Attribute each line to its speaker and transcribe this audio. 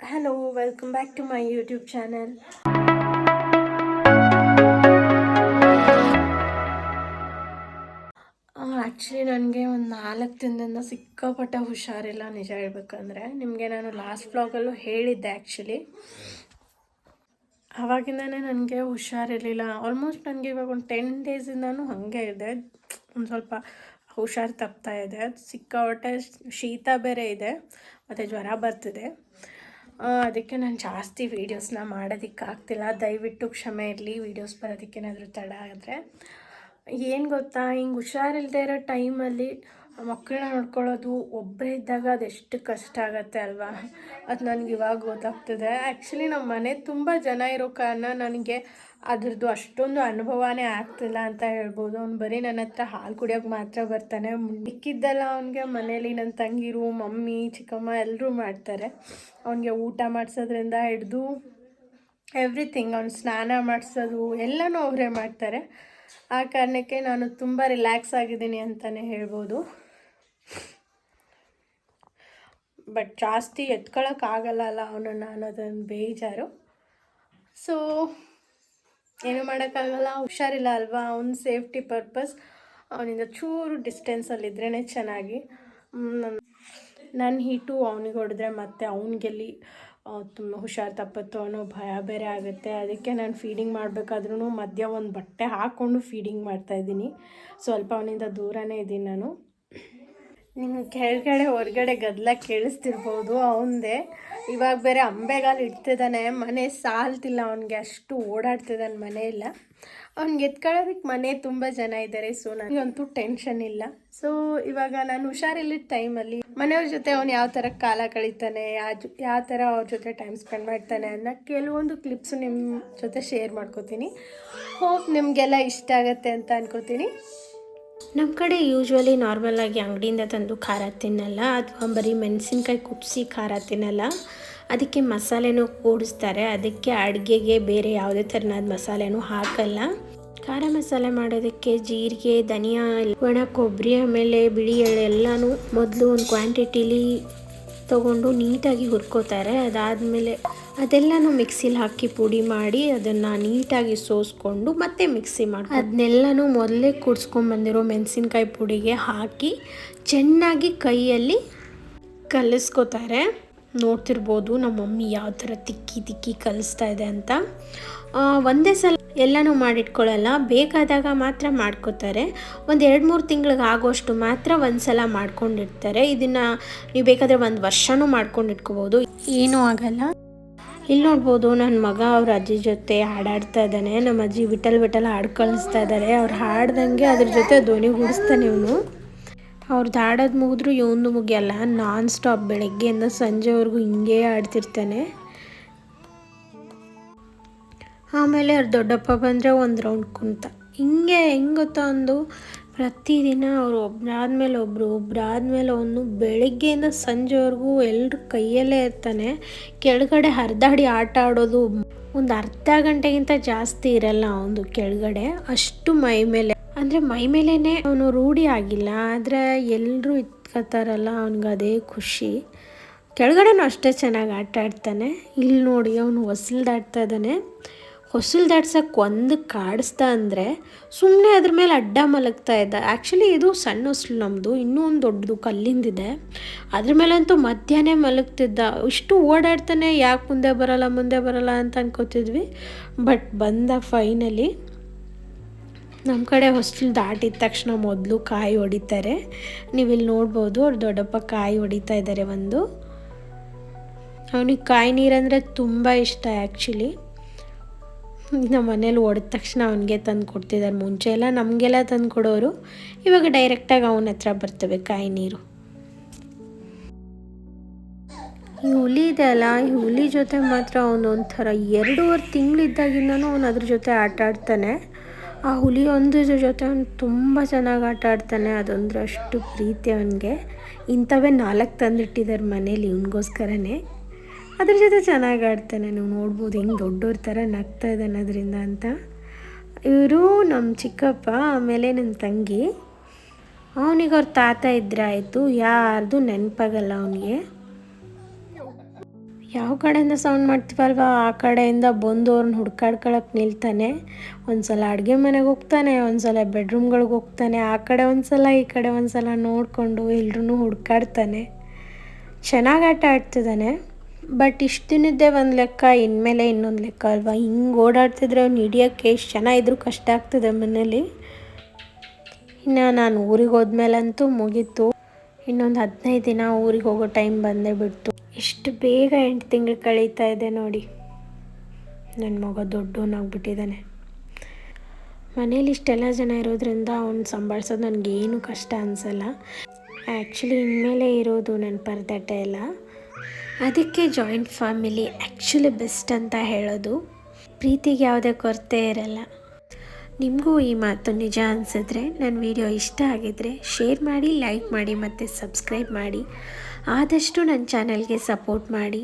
Speaker 1: Hello, welcome back to my YouTube channel. Actually ನನಗೆ ಒಂದು 4 ದಿನದಿಂದ ಸಿಕ್ಕಾಪಟ್ಟೆ ಹುಷಾರಿಲ್ಲ. ನಿಜ ಹೇಳ್ಬೇಕಂದ್ರೆ ನಿಮಗೆ ನಾನು ಲಾಸ್ಟ್ ವ್ಲಾಗಲ್ಲೂ ಹೇಳಿದ್ದೆ. ಆ್ಯಕ್ಚುಲಿ ಆವಾಗಿಂದನೇ ನನಗೆ ಹುಷಾರಿರಲಿಲ್ಲ. ಆಲ್ಮೋಸ್ಟ್ ನನಗೆ ಇವಾಗ ಒಂದು 10 ಡೇಸಿಂದನೂ ಹಾಗೆ ಇದೆ. ಒಂದು ಸ್ವಲ್ಪ ಹುಷಾರು ತಪ್ತಾ ಇದೆ. ಸಿಕ್ಕಾಪಟ್ಟೆ ಶೀತ ಬೇರೆ ಇದೆ ಮತ್ತು ಜ್ವರ ಬರ್ತಿದೆ. ಅದಕ್ಕೆ ನಾನು ಜಾಸ್ತಿ ವೀಡಿಯೋಸ್ನ ಮಾಡೋದಕ್ಕಾಗ್ತಿಲ್ಲ. ದಯವಿಟ್ಟು ಕ್ಷಮೆ ಇರಲಿ. ವೀಡಿಯೋಸ್ ಬರೋದಕ್ಕೇನಾದರೂ ತಡ ಆದರೆ ಏನು ಗೊತ್ತಾ, ಹಿಂಗೆ ಹುಷಾರಿಲ್ಲದೆ ಇರೋ ಟೈಮಲ್ಲಿ ಮಕ್ಕಳನ್ನ ನೋಡ್ಕೊಳ್ಳೋದು ಒಬ್ಬರೇ ಇದ್ದಾಗ ಅದೆಷ್ಟು ಕಷ್ಟ ಆಗುತ್ತೆ ಅಲ್ವಾ. ಅದು ನನಗೆ ಇವಾಗ ಗೊತ್ತಾಗ್ತದೆ. ಆ್ಯಕ್ಚುಲಿ ನಮ್ಮ ಮನೆ ತುಂಬ ಜನ ಇರೋ ಕಾರಣ ನನಗೆ ಅದ್ರದ್ದು ಅಷ್ಟೊಂದು ಅನುಭವನೇ ಆಗ್ತಿಲ್ಲ ಅಂತ ಹೇಳ್ಬೋದು. ಅವ್ನು ಬರೀ ನನ್ನ ಹತ್ರ ಹಾಲು ಕುಡಿಯೋಕೆ ಮಾತ್ರ ಬರ್ತಾನೆ. ಮಿಕ್ಕಿದ್ದೆಲ್ಲ ಅವನಿಗೆ ಮನೇಲಿ ನನ್ನ ತಂಗಿರು, ಮಮ್ಮಿ, ಚಿಕ್ಕಮ್ಮ ಎಲ್ಲರೂ ಮಾಡ್ತಾರೆ. ಅವನಿಗೆ ಊಟ ಮಾಡಿಸೋದ್ರಿಂದ ಹಿಡಿದು ಎವ್ರಿಥಿಂಗ್, ಅವ್ನು ಸ್ನಾನ ಮಾಡಿಸೋದು ಎಲ್ಲನೂ ಅವರೇ ಮಾಡ್ತಾರೆ. ಆ ಕಾರಣಕ್ಕೆ ನಾನು ತುಂಬ ರಿಲ್ಯಾಕ್ಸ್ ಆಗಿದ್ದೀನಿ ಅಂತಲೇ ಹೇಳ್ಬೋದು. ಬಟ್ ಜಾಸ್ತಿ ಎತ್ಕೊಳ್ಳೋಕ್ಕಾಗಲ್ಲ ಅವನನ್ನು ಅನ್ನೋದೊಂದು ಬೇಜಾರು. ಸೊ ಏನು ಮಾಡೋಕ್ಕಾಗಲ್ಲ, ಹುಷಾರಿಲ್ಲ ಅಲ್ವಾ. ಅವ್ನ ಸೇಫ್ಟಿ ಪರ್ಪಸ್ ಅವನಿಂದ ಚೂರು ಡಿಸ್ಟೆನ್ಸಲ್ಲಿದ್ರೇ ಚೆನ್ನಾಗಿ. ನನ್ನ ಹೀಟು ಅವನಿಗೆ ಹೊಡೆದ್ರೆ ಮತ್ತು ಅವನಿಗೆಲ್ಲಿ ತುಂಬ ಹುಷಾರು ತಪ್ಪತ್ತು ಅನ್ನೋ ಭಯ ಬೇರೆ ಆಗುತ್ತೆ. ಅದಕ್ಕೆ ನಾನು ಫೀಡಿಂಗ್ ಮಾಡಬೇಕಾದ್ರೂ ಮಧ್ಯ ಒಂದು ಬಟ್ಟೆ ಹಾಕ್ಕೊಂಡು ಫೀಡಿಂಗ್ ಮಾಡ್ತಾಯಿದ್ದೀನಿ. ಸ್ವಲ್ಪ ಅವನಿಂದ ದೂರನೇ ಇದ್ದೀನಿ ನಾನು. ನಿಮಗೆ ಕೆಳಗಡೆ ಹೊರಗಡೆ ಗದ್ದಲ ಕೇಳಿಸ್ತಿರ್ಬೋದು ಅವನದೇ. ಇವಾಗ ಬೇರೆ ಅಂಬೆಗಾಲು ಇಡ್ತಿದ್ದಾನೆ. ಮನೆ ಸಾಲ್ತಿಲ್ಲ ಅವನಿಗೆ, ಅಷ್ಟು ಓಡಾಡ್ತಿದ್ದಾನೆ ಮನೆಯೆಲ್ಲ. ಅವ್ನಿಗೆ ಎತ್ಕೊಳ್ಳೋದಕ್ಕೆ ಮನೆ ತುಂಬ ಜನ ಇದ್ದಾರೆ. ಸೊ ನನಗಂತೂ ಟೆನ್ಷನ್ ಇಲ್ಲ. ಸೊ ಇವಾಗ ನಾನು ಹುಷಾರಿಲ್ಲದ ಟೈಮಲ್ಲಿ ಮನೆಯವ್ರ ಜೊತೆ ಅವ್ನು ಯಾವ ಥರ ಕಾಲ ಕಳೀತಾನೆ, ಯಾವ ಥರ ಅವ್ರ ಜೊತೆ ಟೈಮ್ ಸ್ಪೆಂಡ್ ಮಾಡ್ತಾನೆ ಅನ್ನೋ ಕೆಲವೊಂದು ಕ್ಲಿಪ್ಸು ನಿಮ್ಮ ಜೊತೆ ಶೇರ್ ಮಾಡ್ಕೋತೀನಿ. ಹೋಪ್ ನಿಮಗೆಲ್ಲ ಇಷ್ಟ ಆಗುತ್ತೆ ಅಂತ ಅನ್ಕೋತೀನಿ. ನಮ್ಮ ಕಡೆ ಯೂಶ್ವಲಿ ನಾರ್ಮಲಾಗಿ ಅಂಗಡಿಯಿಂದ ತಂದು ಖಾರ ತಿನ್ನಲ್ಲ, ಅಥವಾ ಬರೀ ಮೆಣಸಿನ್ಕಾಯಿ ಕುದಿಸಿ ಖಾರ ತಿನ್ನಲ್ಲ. ಅದಕ್ಕೆ ಮಸಾಲೆನೂ ಕೂಡಿಸ್ತಾರೆ. ಅದಕ್ಕೆ ಅಡುಗೆಗೆ ಬೇರೆ ಯಾವುದೇ ಥರನಾದ ಮಸಾಲೆನೂ ಹಾಕಲ್ಲ. ಖಾರ ಮಸಾಲೆ ಮಾಡೋದಕ್ಕೆ ಜೀರಿಗೆ, ಧನಿಯಾ, ಒಣ ಕೊಬ್ಬರಿ, ಆಮೇಲೆ ಬಿಳಿ ಎಳ್ಳು ಎಲ್ಲನೂ ಮೊದಲು ಒಂದು ಕ್ವಾಂಟಿಟಿಲಿ ತೊಗೊಂಡು ನೀಟಾಗಿ ಹುರ್ಕೋತಾರೆ. ಅದಾದಮೇಲೆ ಅದೆಲ್ಲನೂ ಮಿಕ್ಸಿಲಿ ಹಾಕಿ ಪುಡಿ ಮಾಡಿ ಅದನ್ನು ನೀಟಾಗಿ ಸೋಸ್ಕೊಂಡು ಮತ್ತೆ ಮಿಕ್ಸಿ ಮಾಡಿ ಅದನ್ನೆಲ್ಲನೂ ಮೊದಲೇ ಕುಡಿಸ್ಕೊಂಡ್ಬಂದಿರೋ ಮೆಣಸಿನ್ಕಾಯಿ ಪುಡಿಗೆ ಹಾಕಿ ಚೆನ್ನಾಗಿ ಕೈಯಲ್ಲಿ ಕಲಿಸ್ಕೋತಾರೆ. ನೋಡ್ತಿರ್ಬೋದು ನಮ್ಮ ಮಮ್ಮಿ ಯಾವ ಥರ ತಿಕ್ಕಿ ಕಲಿಸ್ತಾ ಇದೆ ಅಂತ. ಒಂದೇ ಸಲ ಎಲ್ಲನೂ ಮಾಡಿಟ್ಕೊಳ್ಳಲ್ಲ, ಬೇಕಾದಾಗ ಮಾತ್ರ ಮಾಡ್ಕೋತಾರೆ. ಒಂದು 2-3 ತಿಂಗಳಿಗೆ ಆಗೋಷ್ಟು ಮಾತ್ರ ಒಂದು ಸಲ ಮಾಡ್ಕೊಂಡಿರ್ತಾರೆ. ಇದನ್ನು ನೀವು ಬೇಕಾದರೆ 1 ವರ್ಷನೂ ಮಾಡ್ಕೊಂಡಿಟ್ಕೋಬೋದು, ಏನೂ ಆಗಲ್ಲ. ಇಲ್ಲಿ ನೋಡ್ಬೋದು ನನ್ನ ಮಗ ಅವ್ರ ಅಜ್ಜಿ ಜೊತೆ ಹಾಡಾಡ್ತಾ ಇದ್ದಾನೆ. ನಮ್ಮ ಅಜ್ಜಿ ವಿಟಲ್ ಹಾಡು ಕಳಿಸ್ತಾ ಇದ್ದಾರೆ. ಅವ್ರು ಹಾಡ್ದಂಗೆ ಅದ್ರ ಜೊತೆ ಧ್ವನಿಗೂಡಿಸ್ತಾನೆ ಇವನು. ಅವ್ರದ್ದು ಹಾಡೋದು ಮುಗಿದ್ರೂ ಇವನು ಮುಗಿಯಲ್ಲ. ನಾನ್ ಸ್ಟಾಪ್ ಬೆಳಗ್ಗೆಯಿಂದ ಸಂಜೆವರೆಗೂ ಹಿಂಗೇ ಆಡ್ತಿರ್ತಾನೆ. ಆಮೇಲೆ ಅವ್ರ ದೊಡ್ಡಪ್ಪ ಬಂದರೆ ಒಂದು ರೌಂಡ್ ಕುಂತ ಹಿಂಗೆ ಹೆಂಗೆ ಗೊತ್ತಾ, ಒಂದು ಪ್ರತಿದಿನ ಅವರು ಒಬ್ಬರಾದ್ಮೇಲೆ ಅವನು ಬೆಳಗ್ಗೆಯಿಂದ ಸಂಜೆವರೆಗೂ ಎಲ್ಲರೂ ಕೈಯಲ್ಲೇ ಇರ್ತಾನೆ. ಕೆಳಗಡೆ ಹರಿದಾಡಿ ಆಟ ಆಡೋದು ಒಂದು ಅರ್ಧ ಗಂಟೆಗಿಂತ ಜಾಸ್ತಿ ಇರಲ್ಲ ಅವನು ಕೆಳಗಡೆ. ಅಷ್ಟು ಮೈ ಮೇಲೇ ಅವನು ರೂಢಿ ಆಗಿಲ್ಲ. ಆದರೆ ಎಲ್ಲರೂ ಇಟ್ಕೋತಾರಲ್ಲ, ಅವನಿಗೆ ಅದೇ ಖುಷಿ. ಕೆಳಗಡೆನೂ ಅಷ್ಟೇ ಚೆನ್ನಾಗಿ ಆಟ ಆಡ್ತಾನೆ. ಇಲ್ಲಿ ನೋಡಿ ಅವನು ಹೊಸಲು ದಾಟ್ತಾ ಇದ್ದಾನೆ. ಹೊಸಲು ದಾಟ್ಸೋಕ್ಕೆ ಒಂದು ಕಾಡಿಸ್ತಾ ಅಂದರೆ ಸುಮ್ಮನೆ ಅದ್ರ ಮೇಲೆ ಅಡ್ಡ ಮಲಗ್ತಾ ಇದ್ದ. ಆ್ಯಕ್ಚುಲಿ ಇದು ಸಣ್ಣ ಹೊಸಲು ನಮ್ಮದು, ಇನ್ನೂ ಒಂದು ದೊಡ್ಡದು ಕಲ್ಲಿಂದಿದೆ. ಅದ್ರ ಮೇಲಂತೂ ಮಧ್ಯಾಹ್ನ ಮಲಗ್ತಿದ್ದ. ಇಷ್ಟು ಓಡಾಡ್ತಾನೆ, ಯಾಕೆ ಮುಂದೆ ಬರಲ್ಲ ಅಂತ ಅನ್ಕೋತಿದ್ವಿ. ಬಟ್ ಬಂದ ಫೈನಲಿ. ನಮ್ಮ ಕಡೆ ಹೊಸಲು ದಾಟಿದ ತಕ್ಷಣ ಮೊದಲು ಕಾಯಿ ಹೊಡಿತಾರೆ. ನೀವಿಲ್ಲಿ ನೋಡ್ಬೋದು ಅವ್ರು ದೊಡ್ಡಪ್ಪ ಕಾಯಿ ಹೊಡಿತಾ ಇದ್ದಾರೆ. ಅವನಿಗೆ ಕಾಯಿ ನೀರಂದರೆ ತುಂಬ ಇಷ್ಟ. ಆ್ಯಕ್ಚುಲಿ ನಮ್ಮ ಮನೇಲಿ ಹೊಡೆದ ತಕ್ಷಣ ಅವನಿಗೆ ತಂದು ಕೊಡ್ತಿದ್ದಾರೆ. ಮುಂಚೆ ಎಲ್ಲ ನಮಗೆಲ್ಲ ತಂದು ಕೊಡೋರು, ಇವಾಗ ಡೈರೆಕ್ಟಾಗಿ ಅವನ ಹತ್ರ ಬರ್ತವೆ ಕಾಯಿ ನೀರು. ಈ ಹುಲಿ ಇದೆ ಅಲ್ಲ, ಈ ಹುಲಿ ಜೊತೆ ಮಾತ್ರ ಅವನು ಒಂಥರ 2.5 ತಿಂಗಳಿದ್ದಾಗಿಂದನೂ ಅವನು ಅದ್ರ ಜೊತೆ ಆಟ ಆಡ್ತಾನೆ. ಆ ಹುಲಿ ಒಂದು ಜೊತೆ ಅವನು ತುಂಬ ಚೆನ್ನಾಗಿ ಆಟ ಆಡ್ತಾನೆ. ಅದೊಂದ್ರೆ ಅಷ್ಟು ಪ್ರೀತಿ ಅವನಿಗೆ. ಇಂಥವೇ 4 ತಂದಿಟ್ಟಿದ್ದಾರೆ ಮನೇಲಿ ಇವನಿಗೋಸ್ಕರನೇ. ಅದ್ರ ಜೊತೆ ಚೆನ್ನಾಗಿ ಆಡ್ತಾನೆ. ನೀವು ನೋಡ್ಬೋದು ಹೆಂಗೆ ದೊಡ್ಡವ್ರ ಥರ ನಗ್ತಾ ಇದ್ದಾನೆ ಅದರಿಂದ ಅಂತ. ಇವರು ನಮ್ಮ ಚಿಕ್ಕಪ್ಪ, ಆಮೇಲೆ ನನ್ನ ತಂಗಿ. ಅವನಿಗೆ ಅವ್ರ ತಾತ ಇದ್ರೆ ಆಯಿತು, ಯಾರ್ದು ನೆನಪಾಗಲ್ಲ ಅವನಿಗೆ. ಯಾವ ಕಡೆಯಿಂದ ಸೌಂಡ್ ಮಾಡ್ತೀವಲ್ವ ಆ ಕಡೆಯಿಂದ ಬಂದು ಅವ್ರನ್ನ ಹುಡ್ಕಾಡ್ಕೊಳಕ್ಕೆ ನಿಲ್ತಾನೆ. ಒಂದು ಸಲ ಅಡುಗೆ ಮನೆಗೆ ಹೋಗ್ತಾನೆ, ಒಂದು ಸಲ ಬೆಡ್ರೂಮ್ಗಳಿಗೆ ಹೋಗ್ತಾನೆ, ಆ ಕಡೆ ಒಂದು ಸಲ ಈ ಕಡೆ ಒಂದು ಸಲ ನೋಡಿಕೊಂಡು ಎಲ್ರೂ ಹುಡ್ಕಾಡ್ತಾನೆ. ಚೆನ್ನಾಗಿ ಆಟ ಆಡ್ತಿದ್ದಾನೆ. ಬಟ್ ಇಷ್ಟು ದಿನದ್ದೇ ಒಂದು ಲೆಕ್ಕ, ಇನ್ಮೇಲೆ ಇನ್ನೊಂದು ಲೆಕ್ಕ ಅಲ್ವಾ. ಹಿಂಗೆ ಓಡಾಡ್ತಿದ್ರೆ ಅವ್ನು ಹಿಡಿಯೋಕ್ಕೆ ಎಷ್ಟು ಜನ ಇದ್ರೂ ಕಷ್ಟ ಆಗ್ತದೆ ಮನೇಲಿ. ಇನ್ನು ನಾನು ಊರಿಗೆ ಹೋದ್ಮೇಲಂತೂ ಮುಗೀತು. ಇನ್ನೊಂದು 15 ದಿನ ಊರಿಗೆ ಹೋಗೋ ಟೈಮ್ ಬಂದೇ ಬಿಡ್ತು. ಎಷ್ಟು ಬೇಗ 8 ತಿಂಗಳು ಕಳೀತಾ ಇದೆ ನೋಡಿ. ನನ್ನ ಮಗ ದೊಡ್ಡವನಾಗ್ಬಿಟ್ಟಿದ್ದಾನೆ. ಮನೇಲಿ ಇಷ್ಟೆಲ್ಲ ಜನ ಇರೋದ್ರಿಂದ ಅವ್ನು ಸಂಭಾಳಿಸೋದು ನನಗೇನು ಕಷ್ಟ ಅನಿಸಲ್ಲ. ಆ್ಯಕ್ಚುಲಿ ಇನ್ಮೇಲೆ ಇರೋದು ನನ್ನ ಪರದಾಟ ಎಲ್ಲ. ಅದಕ್ಕೆ ಜಾಯಿಂಟ್ ಫ್ಯಾಮಿಲಿ ಆ್ಯಕ್ಚುಲಿ ಬೆಸ್ಟ್ ಅಂತ ಹೇಳೋದು. ಪ್ರೀತಿಗೆ ಯಾವುದೇ ಕೊರತೆ ಇರಲ್ಲ. ನಿಮಗೂ ಈ ಮಾತು ನಿಜ ಅನಿಸಿದ್ರೆ, ನನ್ನ ವಿಡಿಯೋ ಇಷ್ಟ ಆಗಿದ್ದರೆ ಶೇರ್ ಮಾಡಿ, ಲೈಕ್ ಮಾಡಿ ಮತ್ತು ಸಬ್ಸ್ಕ್ರೈಬ್ ಮಾಡಿ. ಆದಷ್ಟು ನನ್ನ ಚಾನಲ್ಗೆ ಸಪೋರ್ಟ್ ಮಾಡಿ.